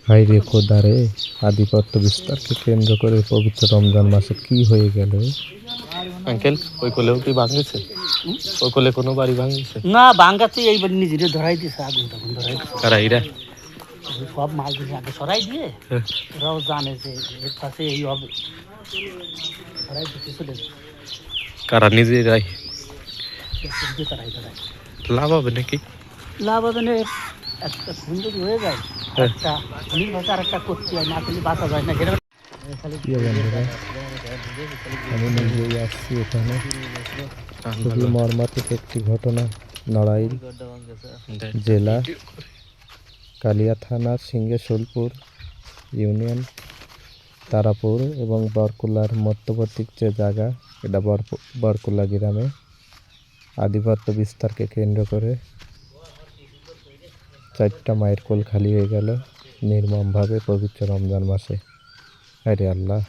হায় রে খোদা রে, আধিপত্য বিস্তারকে কেন্দ্র করে পবিত্র রমজান মাসে কি হয়ে গেল? আঙ্কেল ওই কোলেও কি ভাঙিছে? ওই কোলে কোনো বাড়ি ভাঙিছে? না ভাঙ্গাতে এইবার নিজেরে ধরাই দিয়েছে, আগুন টাগুন ধরাই দিয়েছে। কারা এরা? সব মাল দিয়েছে আগে সরাই দিয়ে, ওরাও জানে যে এর পাশে এই হবে, ধরাই দিতে চলে কারা নিজেরাই? তারাই ধরাই লাভ হবে নাকি? লাভ হবে না। একটা খুন যদি হয়ে যায়, একটা খুনির ভাষা আর একটা করতে হয়, না করলে বাঁচা যায় না। সেটা প্রিয় বন্ধুরা, আমি নিজেই আসছি এখানে। খুবই মর্মান্তিক একটি ঘটনা। নড়াইল জেলা কালিয়া থানার সিংহেশুলপুর ইউনিয়ন তারাপুর এবং বরকুলার মধ্যবর্তী যে জায়গা, এটা বরকুলা গ্রামে আধিপত্য বিস্তারকে কেন্দ্র করে 4টা মায়ের কোল খালি হয়ে গেল নির্মমভাবে পবিত্র রমজান মাসে। আরে আল্লাহ!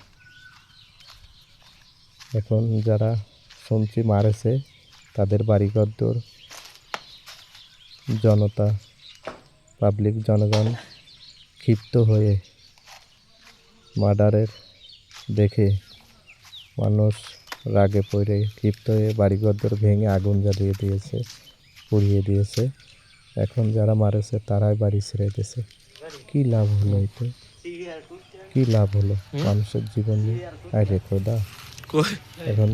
এখন যারা শুনছি মারেছে, তাদের বাড়িঘরদোর, জনতা, পাবলিক, জনগণ ক্ষিপ্ত হয়ে মার্ডারের দেখে মানুষ রাগে পড়ে ক্ষিপ্ত হয়ে বাড়িঘরদোর ভেঙে আগুন জ্বালিয়ে দিয়েছে, পুড়িয়ে দিয়েছে। এখন যারা মারেছে তারাই বাড়ি ছেড়ে দিয়েছে। কী লাভ হলো এতে? কী লাভ হলো মানুষের জীবন নিয়ে? আরে খোদা! এখন